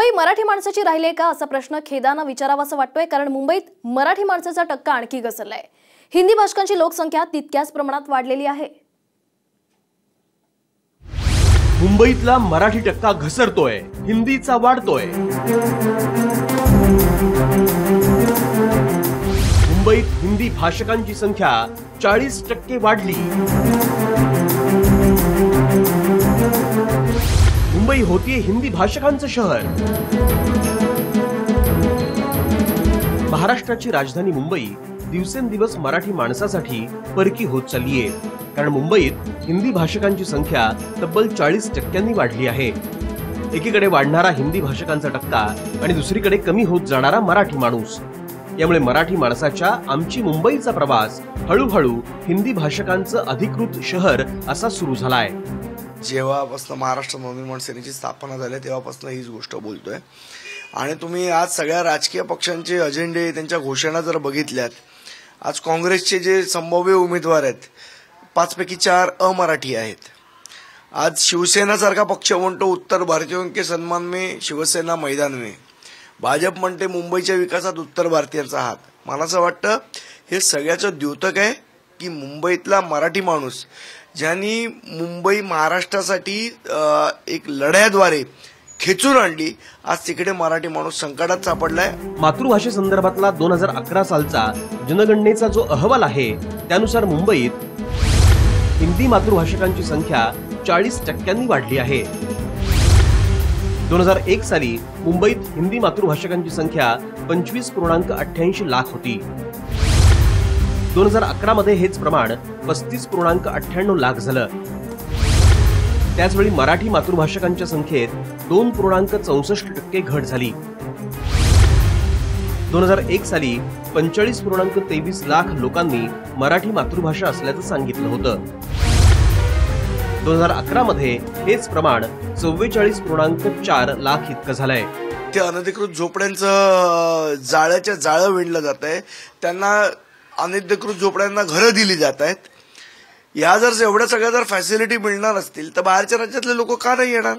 मुंबई मराठी माणसाची राहिली का असा प्रश्न खेदानं विचारावासा वाटतोय, कारण मुंबईत मराठी माणसाचा टक्का आणखी घसरलाय। हिंदी भाषकांची लोकसंख्या तितक्याच प्रमाणात वाढलेली आहे। मुंबईतला मराठी टक्का घसरतोय, हिंदीचा वाढतोय। मुंबईत हिंदी भाषकांची संख्या 40% वाढली। मुंबई होतीये हिंदी भाषकांचं शहर। महाराष्ट्राची राजधानी मुंबई दिवसेंदिवस मराठी माणसासाठी परकी होत चाललीये, कारण मुंबईत हिंदी भाषकांची संख्या तब्बल 40%नी वाढली आहे। एकीकडे वाढणारा हिंदी भाषकांचा टक्का आणि दुसरीकडे कमी होत जाणारा मराठी माणूस, यामुळे मराठी माणसाच्या आमची मुंबईचा प्रवास हळूहळू हिंदी भाषकांचं अधिकृत शहर असा सुरू झालाय। जेव्हापासून महाराष्ट्र नवनिर्माण सेनेची स्थापना झाली तेव्हापासून हीच गोष्ट बोलतोय। आणि तुम्ही आज सगळ्या राजकीय पक्षांचे अजेंडे, त्यांच्या घोषणा जर बघितल्यात, आज काँग्रेसचे जे संभाव्य उमेदवार आहेत 5 पैकी 4 अमराठी आहेत। आज शिवसेना सारखा पक्ष म्हणतो उत्तर भारतीयों के सन्मान में शिवसेना मैदान में, भाजप म्हणते मुंबईच्या विकासात उत्तर भारतीयांचा हात। मला असं वाटतं हे सगळ्याचं द्योतक आहे की मुंबईतला मराठी माणूस ज्यांनी मुंबई महाराष्ट्रासाठी एक लढ्याद्वारे खेचून आणली, आज तिकडे मराठी माणूस संकटात सापडलाय। मातृभाषेसंदर्भातला 2011 सालचा जनगणनेचा जो अहवाल आहे त्यानुसार मुंबईत हिंदी मातृभाषकांची संख्या 40%नी वाढली आहे। 2001 साली मुंबईत हिंदी मातृभाषकांची संख्या 25.88 लाख होती। 2011 मध्ये हेच प्रमाण 35.98 लाख झालं। त्याचवेळी मराठी मातृभाषकांच्या संख्येत 2.64% घट झाली। 2001 साली 45.23 लाख लोकांनी मराठी मातृभाषा असल्याचं सांगितलं होतं। 2011 मध्ये हेच प्रमाण 44.4 लाख इतकं झालंय। ते अनधिकृत झोपड्यांचं जाळ्याच्या जाळं विणलं जात आहे, त्यांना अनधिकृत झोपड्यांना घरं दिली जात आहेत। या जर एवढ्या सगळ्या जर फॅसिलिटी मिळणार असतील तर बाहेरच्या राज्यातले लोक का नाही येणार?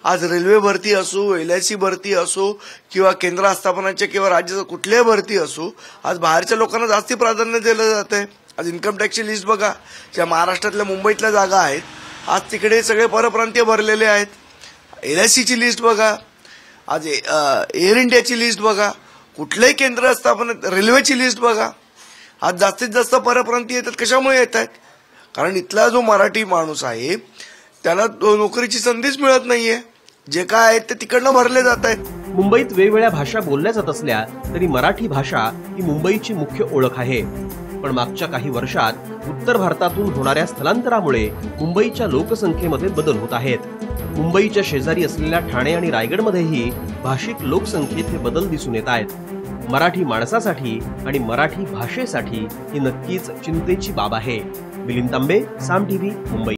आज रेल्वे भरती असो, LIC भरती असो किंवा केंद्र आस्थापनाच्या किंवा राज्याच्या कुठल्याही भरती असो, आज बाहेरच्या लोकांना जास्ती प्राधान्य दिलं जात आहे। आज इन्कम टॅक्सची लिस्ट बघा, ज्या महाराष्ट्रातल्या मुंबईतल्या जागा आहेत आज तिकडे सगळे परप्रांतीय भरलेले आहेत। LICची लिस्ट बघा, आज एअर इंडियाची लिस्ट बघा, कुठल्याही केंद्र आस्थापना रेल्वेची लिस्ट बघा, आज जास्तीत जास्त परप्रांतीय येतात। कशामुळे येत आहेत? कारण इथला जो मराठी माणूस आहे त्याला नोकरीची संधीच मिळत नाहीये, जे काय आहेत ते तिकडनं भरले जात आहेत। मुंबईत वेगवेगळ्या भाषा बोलल्या जात असल्या तरी मराठी भाषा ही मुंबईची मुख्य ओळख आहे। पण मागच्या काही वर्षात उत्तर भारतातून होणाऱ्या स्थलांतरामुळे मुंबईच्या लोकसंख्येमध्ये बदल होत आहेत। मुंबईच्या शेजारी असलेल्या ठाणे आणि रायगडमध्येही भाषिक लोकसंख्येत हे बदल दिसून येत आहेत। मराठी माणसासाठी आणि मराठी भाषेसाठी ही नक्कीच चिंतेची बाब आहे। मिलिंद तांबे, साम TV, मुंबई।